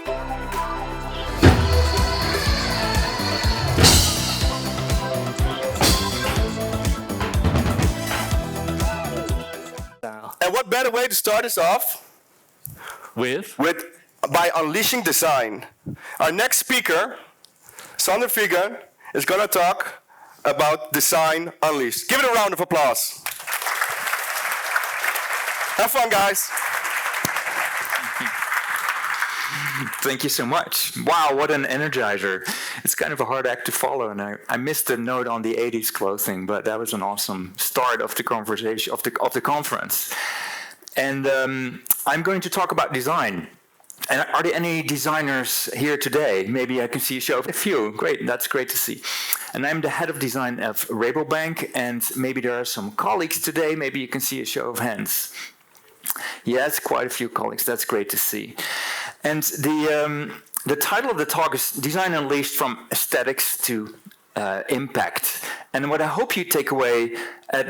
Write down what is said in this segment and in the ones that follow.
And what better way to start us off With? by unleashing design. Our next speaker, Sander Viegers, is going to talk about design unleashed. Give it a round of applause. Have fun, guys. Thank you so much. Wow, what an energizer. It's kind of a hard act to follow, and I missed the note on the 80s clothing, but that was an awesome start of the conversation, of the conference. And I'm going to talk about design. And are there any designers here today? Maybe I can see a show of a few. Great, that's great to see. And I'm the head of design of Rabobank, and maybe there are some colleagues today. Maybe you can see a show of hands. Yes, quite a few colleagues. That's great to see. And the title of the talk is Design Unleashed from Aesthetics to Impact. And what I hope you take away,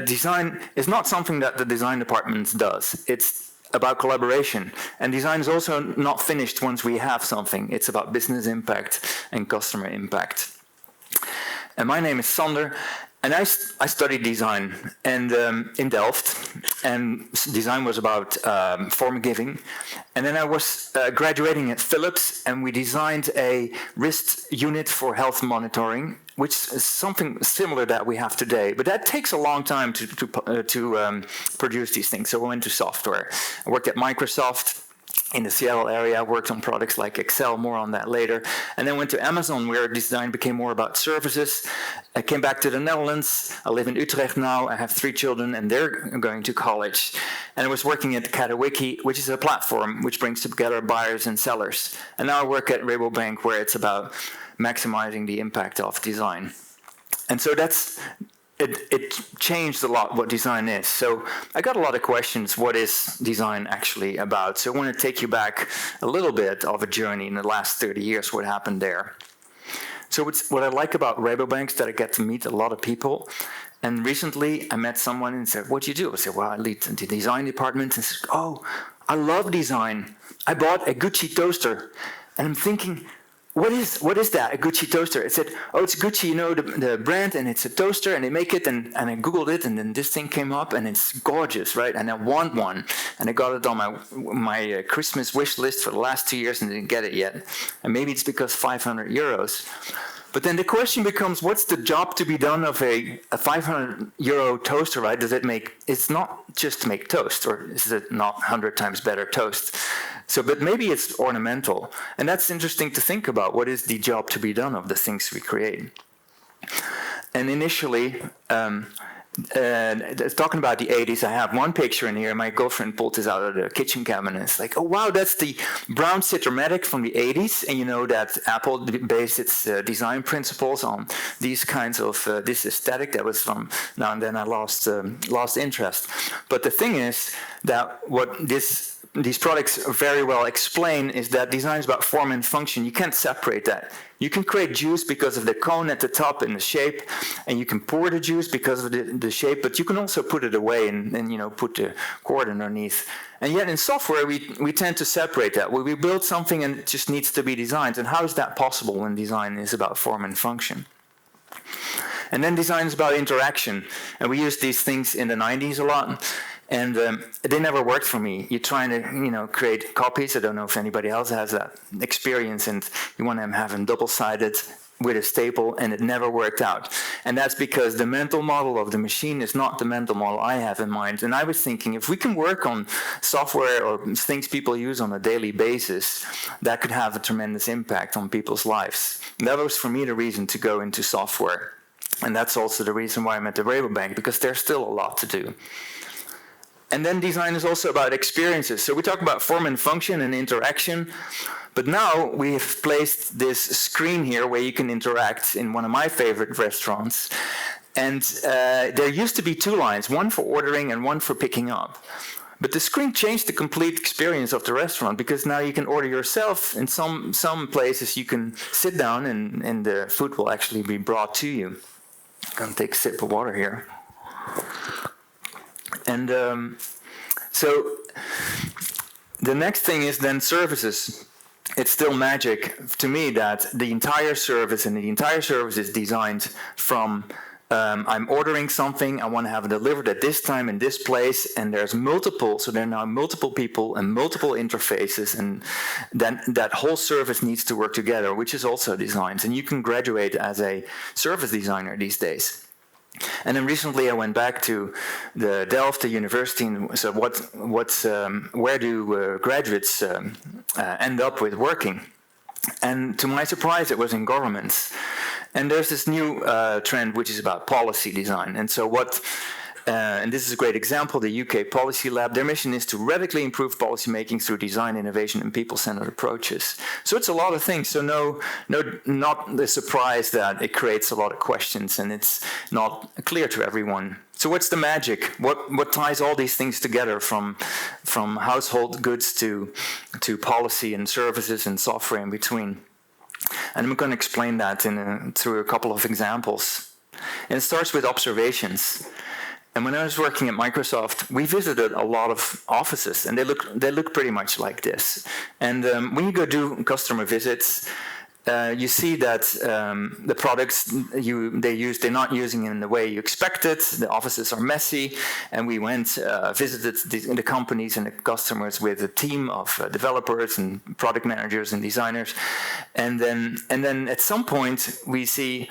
design is not something that the design department does. It's about collaboration. And design is also not finished once we have something. It's about business impact and customer impact. And my name is Sander, and I studied design and in Delft, and design was about form giving. And then I was graduating at Philips, and we designed a wrist unit for health monitoring, which is something similar that we have today. But that takes a long time to produce these things. So we went to software. I worked at Microsoft in the Seattle area, worked on products like Excel, more on that later, and then went to Amazon, where design became more about services. I came back to the Netherlands. I live in Utrecht now. I have 3 children, and they're going to college. And I was working at Katawiki, which is a platform which brings together buyers and sellers. And now I work at Rabobank, where it's about maximizing the impact of design. And so it changed a lot what design is. So I got a lot of questions. What is design actually about? So I want to take you back a little bit of a journey in the last 30 years, what happened there. So what I like about Rabobank is that I get to meet a lot of people. And recently I met someone and said, what do you do? I said, well, I lead the design department. And said, oh, I love design. I bought a Gucci toaster. And I'm thinking, what is that, a Gucci toaster? It said, oh, it's Gucci, you know, the brand, and it's a toaster, and they make it, and I Googled it, and then this thing came up, and it's gorgeous, right? And I want one, and I got it on my Christmas wish list for the last 2 years and didn't get it yet. And maybe it's because 500 euros. But then the question becomes, what's the job to be done of a 500 euro toaster, right? It's not just to make toast, or is it not 100 times better toast? So, but maybe it's ornamental. And that's interesting to think about. What is the job to be done of the things we create? And initially, talking about the 80s, I have one picture in here. My girlfriend pulled this out of the kitchen cabinet. It's like, oh wow, that's the brown Citromatic from the 80s. And you know that Apple based its design principles on these kinds of this aesthetic. That was from now and then I lost interest. But the thing is that what these products very well explain is that design is about form and function. You can't separate that. You can create juice because of the cone at the top and the shape, and you can pour the juice because of the shape, but you can also put it away and you know, put the cord underneath. And yet in software, we tend to separate that. We build something and it just needs to be designed. And how is that possible when design is about form and function? And then design is about interaction. And we used these things in the 90s a lot. And they never worked for me. You're trying to, you know, create copies. I don't know if anybody else has that experience, and you want to have them double-sided with a staple, and it never worked out. And that's because the mental model of the machine is not the mental model I have in mind. And I was thinking, if we can work on software or things people use on a daily basis, that could have a tremendous impact on people's lives. And that was, for me, the reason to go into software. And that's also the reason why I'm at the Rabobank, because there's still a lot to do. And then design is also about experiences. So we talk about form and function and interaction, but now we have placed this screen here where you can interact in one of my favorite restaurants. And there used to be 2 lines, one for ordering and one for picking up. But the screen changed the complete experience of the restaurant, because now you can order yourself. In some places you can sit down and the food will actually be brought to you. I'm going to take a sip of water here. And so the next thing is then services. it's still magic to me that the entire service is designed from I'm ordering something, I want to have it delivered at this time in this place, and there's multiple, so there are now multiple people and multiple interfaces, and then that whole service needs to work together, which is also designed. And you can graduate as a service designer these days. And then recently I went back to the Delft University and said, where do graduates end up with working? And to my surprise, it was in governments. And there's this new trend which is about policy design. And so and this is a great example, the UK Policy Lab, their mission is to radically improve policymaking through design, innovation, and people-centered approaches. So it's a lot of things. So not the surprise that it creates a lot of questions and it's not clear to everyone. So what's the magic? What ties all these things together from household goods to policy and services and software in between? And I'm going to explain that through a couple of examples. And it starts with observations. And when I was working at Microsoft, we visited a lot of offices, and they look pretty much like this. And when you go do customer visits, you see that the products they're not using them in the way you expected. The offices are messy, and we visited the companies and the customers with a team of developers and product managers and designers, and then at some point we see,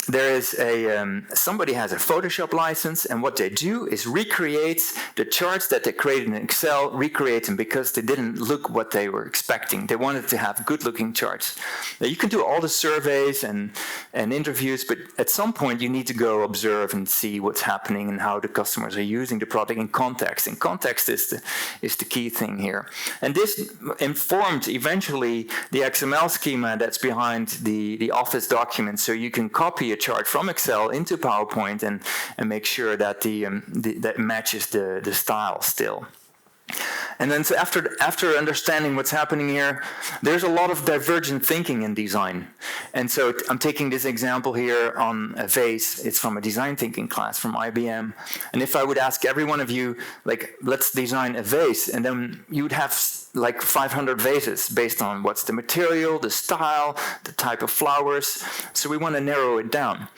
there is somebody has a Photoshop license, and what they do is recreate the charts that they created in Excel, recreate them because they didn't look what they were expecting. They wanted to have good-looking charts. Now, you can do all the surveys and interviews, but at some point you need to go observe and see what's happening and how the customers are using the product in context. And context is the key thing here. And this informed eventually the XML schema that's behind the Office document, so you can copy a chart from Excel into PowerPoint and make sure that that matches the style still. And then so after understanding what's happening here, there's a lot of divergent thinking in design. And so I'm taking this example here on a vase. It's from a design thinking class from IBM. And if I would ask every one of you, like, let's design a vase, and then you'd have like 500 vases based on what's the material, the style, the type of flowers. So we want to narrow it down.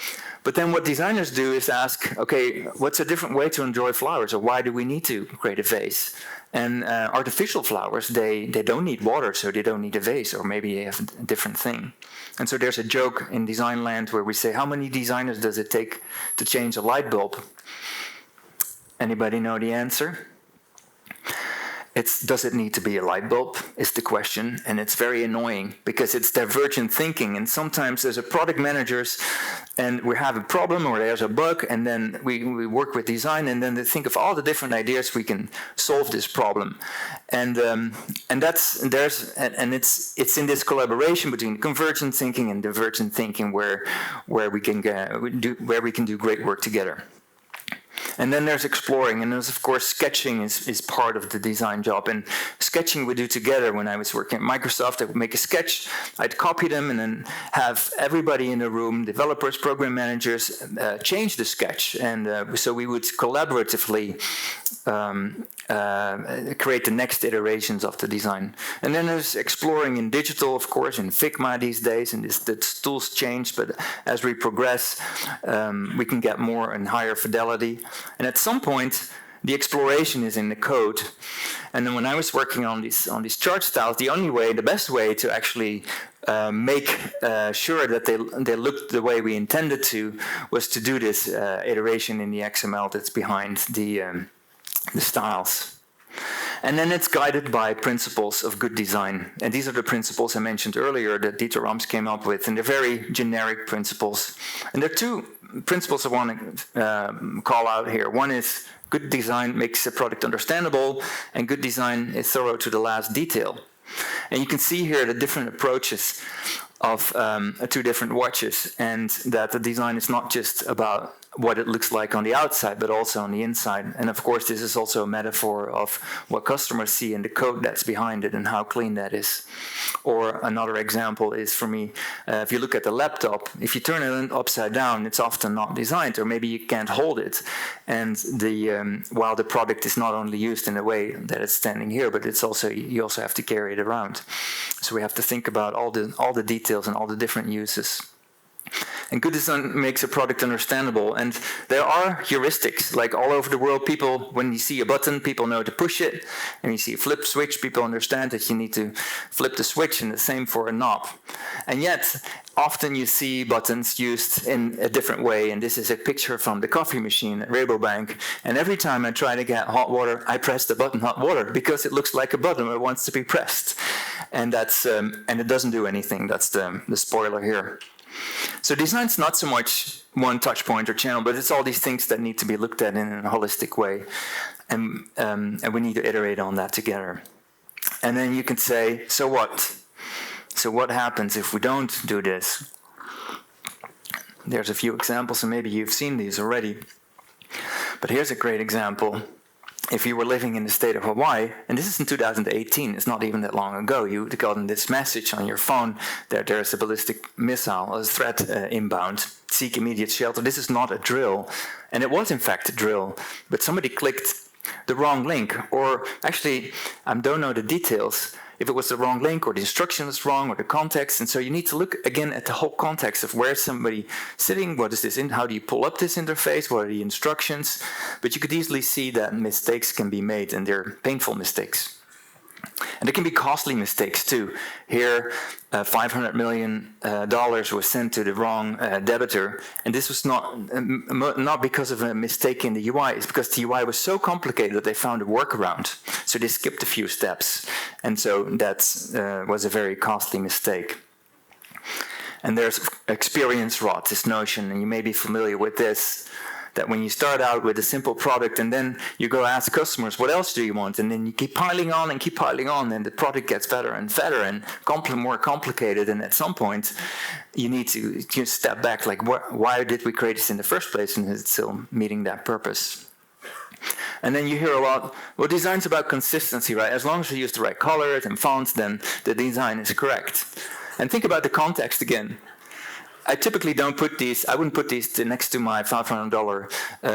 But then what designers do is ask, okay, what's a different way to enjoy flowers, or why do we need to create a vase? And artificial flowers, they don't need water, so they don't need a vase, or maybe they have a different thing. And so there's a joke in design land where we say, how many designers does it take to change a light bulb? Anybody know the answer? Does it need to be a light bulb is the question, and it's very annoying because it's divergent thinking, and sometimes there's a product managers and we have a problem or there's a bug, and then we work with design, and then they think of all the different ideas we can solve this problem, and it's in this collaboration between convergent thinking and divergent thinking where we can do great work together. And then there's exploring, and there's, of course, sketching is part of the design job. And sketching we do together. When I was working at Microsoft, I would make a sketch, I'd copy them, and then have everybody in the room, developers, program managers, change the sketch. And so we would collaboratively create the next iterations of the design. And then there's exploring in digital, of course, in Figma these days, and the tools change, but as we progress, we can get more and higher fidelity. And at some point, the exploration is in the code. And then when I was working on these chart styles, the best way to actually make sure that they looked the way we intended to was to do this iteration in the XML that's behind the styles. And then it's guided by principles of good design. And these are the principles I mentioned earlier that Dieter Rams came up with, and they're very generic principles. And there are two principles I want to call out here. One is good design makes a product understandable, and good design is thorough to the last detail. And you can see here the different approaches of two different watches, and that the design is not just about what it looks like on the outside, but also on the inside. And of course, this is also a metaphor of what customers see in the code that's behind it and how clean that is. Or another example is, for me, if you look at the laptop, if you turn it upside down, it's often not designed, or maybe you can't hold it. And while the product is not only used in a way that it's standing here, but you also have to carry it around. So we have to think about all the details and all the different uses. And good design makes a product understandable. And there are heuristics, like all over the world, people, when you see a button, people know to push it. And you see a flip switch, people understand that you need to flip the switch, and the same for a knob. And yet, often you see buttons used in a different way. And this is a picture from the coffee machine at Rabobank. And every time I try to get hot water, I press the button hot water because it looks like a button that wants to be pressed. And that's and it doesn't do anything. That's the spoiler here. So design's not so much one touch point or channel, but it's all these things that need to be looked at in a holistic way. And we need to iterate on that together. And then you can say, so what? So what happens if we don't do this? There's a few examples, and maybe you've seen these already. But here's a great example. If you were living in the state of Hawaii, and this is in 2018, it's not even that long ago, you would have gotten this message on your phone that there's a ballistic missile, a threat inbound, seek immediate shelter. This is not a drill, and it was in fact a drill, but somebody clicked the wrong link, or actually, I don't know the details, if it was the wrong link or the instruction was wrong or the context. And so you need to look again at the whole context of where somebody sitting, what is this in, how do you pull up this interface, what are the instructions. But you could easily see that mistakes can be made, and they're painful mistakes. And there can be costly mistakes too. Here, $500 million was sent to the wrong debitor, and this was not because of a mistake in the UI. It's because the UI was so complicated that they found a workaround. So they skipped a few steps, and so that was a very costly mistake. And there's experience rot, this notion, and you may be familiar with this, that when you start out with a simple product and then you go ask customers, what else do you want? And then you keep piling on, and the product gets better and better and more complicated. And at some point, you need to just step back, like, why did we create this in the first place? And is it still meeting that purpose? And then you hear a lot, well, design's about consistency, right? As long as you use the right colors and fonts, then the design is correct. And think about the context again. I typically don't put these, I wouldn't put these next to my $500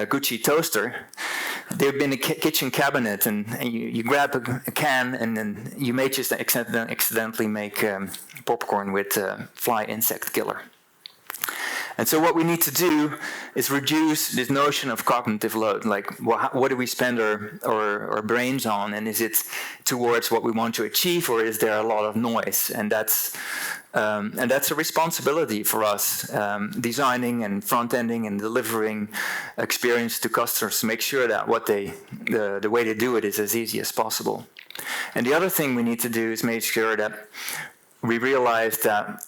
Gucci toaster. They've been a kitchen cabinet, and you grab a can, and then you may just accidentally make popcorn with fly insect killer. And so what we need to do is reduce this notion of cognitive load, like what do we spend our brains on, and is it towards what we want to achieve, or is there a lot of noise? And that's a responsibility for us, designing and front-ending and delivering experience to customers to make sure that the way they do it is as easy as possible. And the other thing we need to do is make sure that we realize that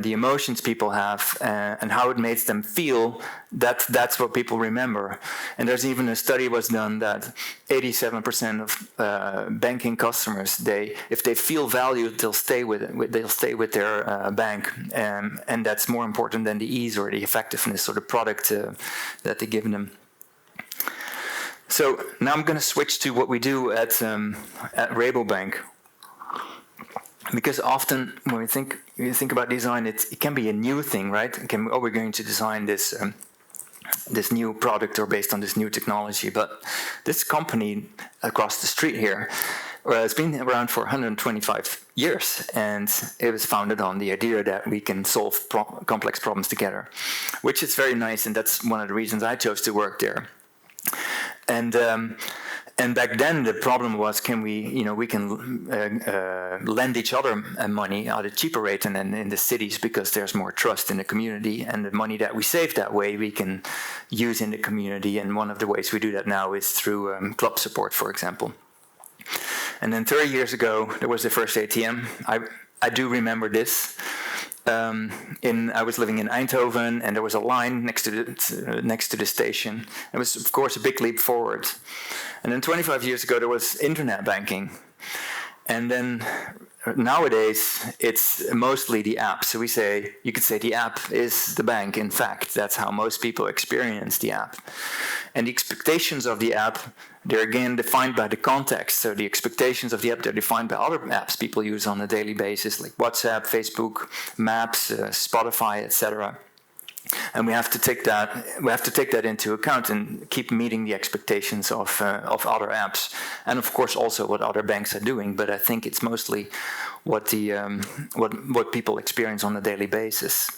the emotions people have and how it makes them feel, that's what people remember. And there's even a study was done that 87% of banking customers, if they feel valued, they'll stay with their bank, and that's more important than the ease or the effectiveness or the product that they give them. So now I'm going to switch to what we do at Rabobank. Because often when you think about design, it can be a new thing, right? We're going to design this new product or based on this new technology. But this company across the street here has been around for 125 years, and it was founded on the idea that we can solve complex problems together, which is very nice, and that's one of the reasons I chose to work there. And back then the problem was, we can lend each other money at a cheaper rate than in the cities, because there's more trust in the community, and the money that we save that way we can use in the community. And one of the ways we do that now is through club support, for example. And then 30 years ago there was the first ATM. I do remember this. I was living in Eindhoven, and there was a line next to the station. It was, of course, a big leap forward. And then 25 years ago, there was internet banking. And then nowadays, it's mostly the app. So you could say the app is the bank. In fact, that's how most people experience the app. And the expectations of the app, they're again defined by the context. So the expectations of the app, they're defined by other apps people use on a daily basis, like WhatsApp, Facebook, Maps, Spotify, etc. And we have to take that into account and keep meeting the expectations of other apps, and of course also what other banks are doing. But I think it's mostly what what people experience on a daily basis.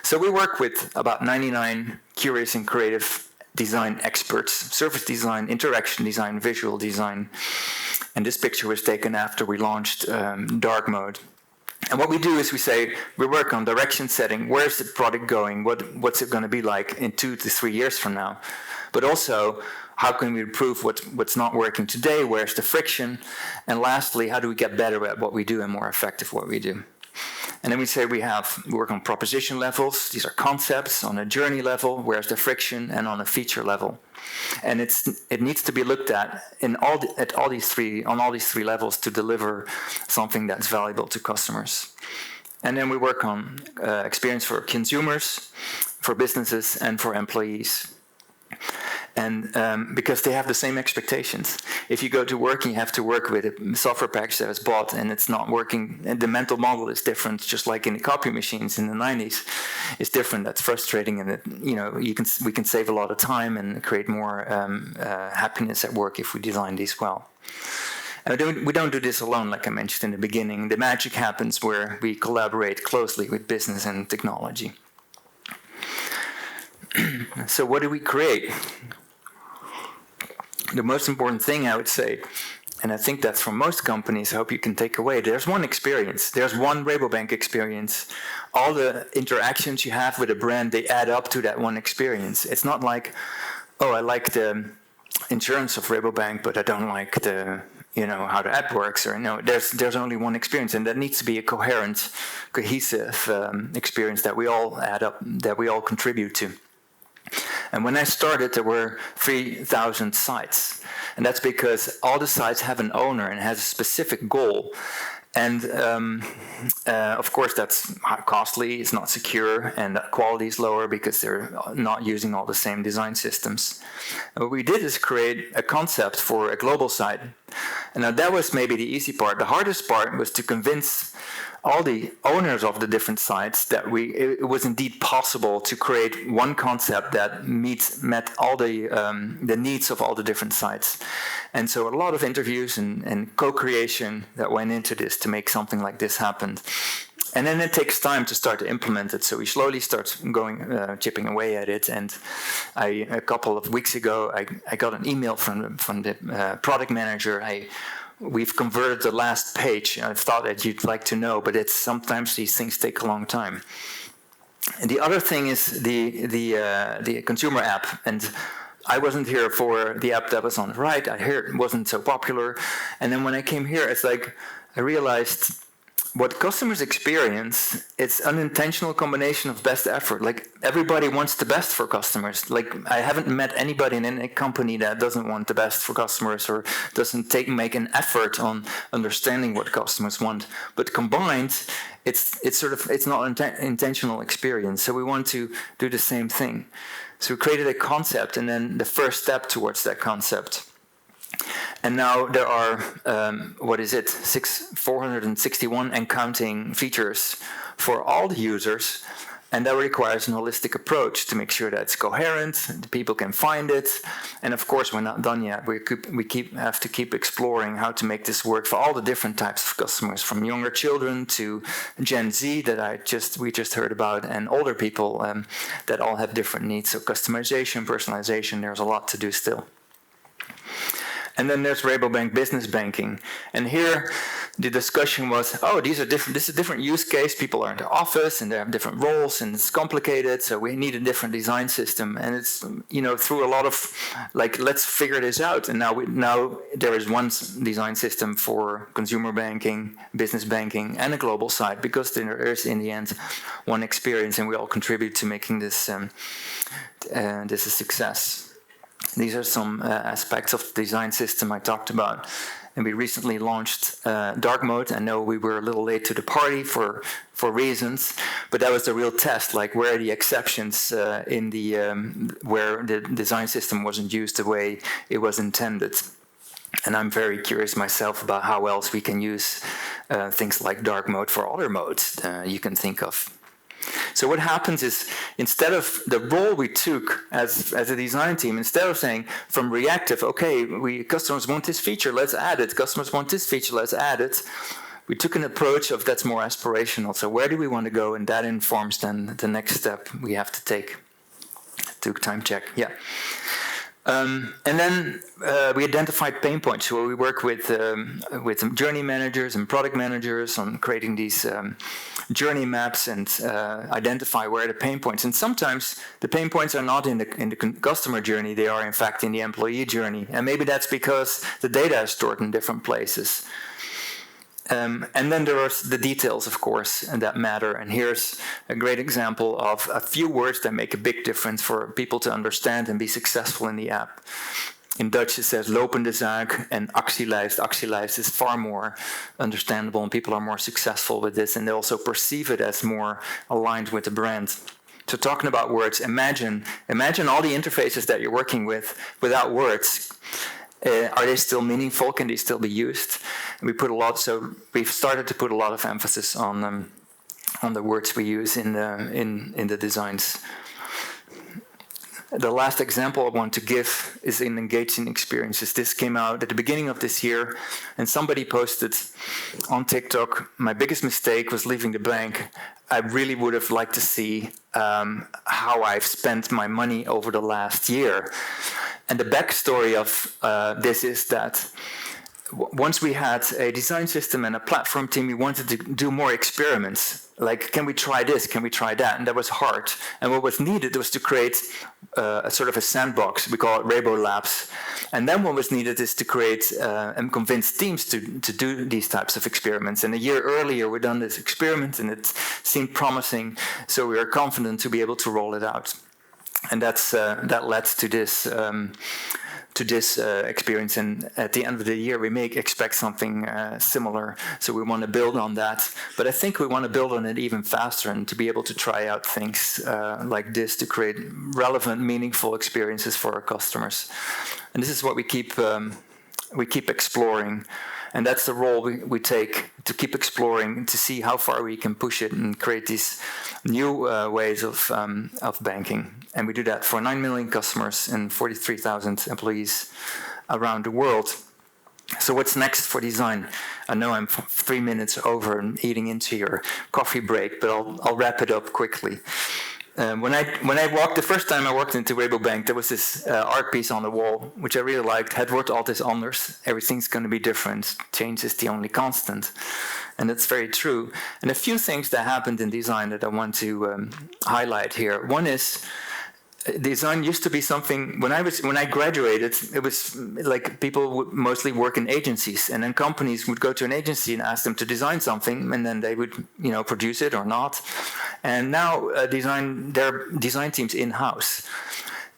So we work with about 99 curious and creative design experts: surface design, interaction design, visual design. And this picture was taken after we launched dark mode. And what we do is we work on direction setting. Where's the product going? What's it going to be like in 2 to 3 years from now? But also, how can we improve what's not working today? Where's the friction? And lastly, how do we get better at what we do and more effective what we do? And then we work on proposition levels. These are concepts. On a journey level, where's the friction? And on a feature level. And it needs to be looked at on all these three levels to deliver something that's valuable to customers. And then we work on experience for consumers, for businesses, and for employees. And because they have the same expectations. If you go to work and you have to work with a software package that was bought and it's not working, and the mental model is different, just like in the copy machines in the 90s, it's different. That's frustrating, and we can save a lot of time and create more happiness at work if we design these well. And we don't do this alone, like I mentioned in the beginning. The magic happens where we collaborate closely with business and technology. So what do we create? The most important thing, I would say, and I think that's for most companies, I hope you can take away, there's one experience. There's one Rabobank experience. All the interactions you have with a brand, they add up to that one experience. It's not like, oh, I like the insurance of Rabobank, but I don't like how the app works. Or no, there's only one experience, and that needs to be a coherent, cohesive experience that we all add up, that we all contribute to. And when I started, there were 3,000 sites. And that's because all the sites have an owner and has a specific goal. And of course, that's costly, it's not secure, and the quality is lower because they're not using all the same design systems. And what we did is create a concept for a global site. And now that was maybe the easy part. The hardest part was to convince all the owners of the different sites that it was indeed possible to create one concept that met all the needs of all the different sites. And so a lot of interviews and co-creation that went into this to make something like this happen. And then it takes time to start to implement it. So we slowly start chipping away at it. And a couple of weeks ago, I got an email from the product manager. We've converted the last page. I thought that you'd like to know, but sometimes these things take a long time. And the other thing is the consumer app. And I wasn't here for the app that was on the right. I heard it wasn't so popular. And then when I came here, it's like I realized what customers experience, it's an unintentional combination of best effort. Like, everybody wants the best for customers. Like, I haven't met anybody in any company that doesn't want the best for customers or doesn't make an effort on understanding what customers want. But combined, it's not an intentional experience. So we want to do the same thing. So we created a concept, and then the first step towards that concept. And now there are, 461 and counting features for all the users. And that requires an holistic approach to make sure that it's coherent, the people can find it. And of course, we're not done yet. We have to keep exploring how to make this work for all the different types of customers, from younger children to Gen Z that we just heard about, and older people that all have different needs. So customization, personalization, there's a lot to do still. And then there's Rabobank Business Banking. And here the discussion was, this is a different use case. People are in the office and they have different roles and it's complicated. So we need a different design system. And it's, through a lot of, let's figure this out. And now there is one design system for consumer banking, business banking, and a global site, because there is, in the end, one experience, and we all contribute to making this a success. These are some aspects of the design system I talked about. And we recently launched dark mode. I know we were a little late to the party for reasons, but that was the real test. Like, where are the exceptions where the design system wasn't used the way it was intended? And I'm very curious myself about how else we can use things like dark mode for other modes you can think of. So what happens is, instead of the role we took as a design team, instead of saying from reactive, okay, customers want this feature, let's add it. Customers want this feature, let's add it. We took an approach of that's more aspirational. So where do we want to go? And that informs then the next step we have to take. Took time check, yeah. And then we identified pain points. So we work with journey managers and product managers on creating these journey maps and identify where the pain points. And sometimes the pain points are not in the customer journey; they are in fact in the employee journey. And maybe that's because the data is stored in different places. And then there are the details, of course, and that matter. And here's a great example of a few words that make a big difference for people to understand and be successful in the app. In Dutch, it says lopende zaak and actielijst. Actielijst is far more understandable, and people are more successful with this, and they also perceive it as more aligned with the brand. So talking about words, imagine all the interfaces that you're working with without words. Are they still meaningful? Can they still be used? And we've started to put a lot of emphasis on the words we use in the designs. The last example I want to give is in engaging experiences. This came out at the beginning of this year, and somebody posted on TikTok, my biggest mistake was leaving the bank. I really would have liked to see how I've spent my money over the last year. And the backstory of this is that once we had a design system and a platform team, we wanted to do more experiments. Like, can we try this? Can we try that? And that was hard. And what was needed was to create a sort of a sandbox. We call it Rainbow Labs. And then what was needed is to create and convince teams to do these types of experiments. And a year earlier, we'd done this experiment, and it seemed promising. So we were confident to be able to roll it out. And that led to this experience, and at the end of the year we may expect something similar, so we want to build on that. But I think we want to build on it even faster, and to be able to try out things like this to create relevant, meaningful experiences for our customers. And this is what we keep exploring. And that's the role we take, to keep exploring, to see how far we can push it and create these new ways of banking. And we do that for 9 million customers and 43,000 employees around the world. So what's next for design? I know I'm 3 minutes over and eating into your coffee break, but I'll wrap it up quickly. When I walked, the first time I walked into Rabobank, there was this art piece on the wall, which I really liked. Het wordt altijd anders. Everything's going to be different. Change is the only constant. And that's very true. And a few things that happened in design that I want to highlight here. One is, design used to be something, when I graduated, it was like people would mostly work in agencies, and then companies would go to an agency and ask them to design something, and then they would produce it or not. And now their design teams in-house.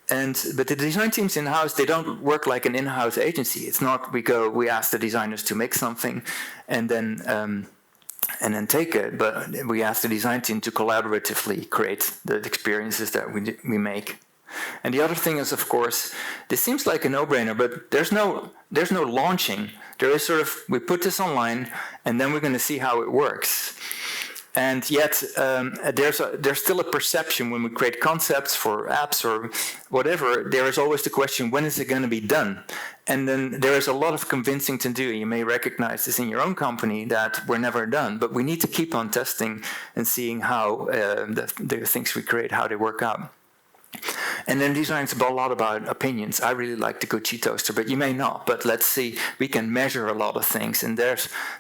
But the design teams in-house, they don't work like an in-house agency. It's not we ask the designers to make something and then take it, but we ask the design team to collaboratively create the experiences that we make. And the other thing is, of course, this seems like a no-brainer, but there's no launching. There is sort of, we put this online, and then we're going to see how it works. And yet, there's still a perception when we create concepts for apps or whatever, there is always the question, when is it going to be done? And then there is a lot of convincing to do. You may recognize this in your own company, that we're never done, but we need to keep on testing and seeing how the things we create, how they work out. And then design's a lot about opinions. I really like the Gucci toaster, but you may not. But let's see, we can measure a lot of things. And there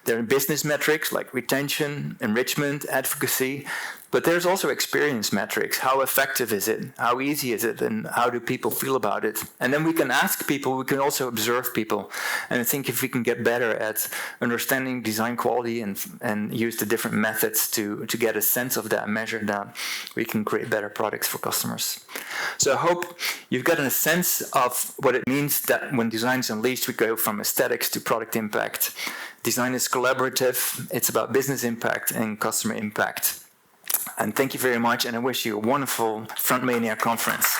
are business metrics like retention, enrichment, advocacy. But there's also experience metrics. How effective is it? How easy is it? And how do people feel about it? And then we can ask people, we can also observe people. And I think if we can get better at understanding design quality and use the different methods to get a sense of that, measure that, we can create better products for customers. So I hope you've gotten a sense of what it means that when design is unleashed, we go from aesthetics to product impact. Design is collaborative. It's about business impact and customer impact. And thank you very much, and I wish you a wonderful Frontmania conference.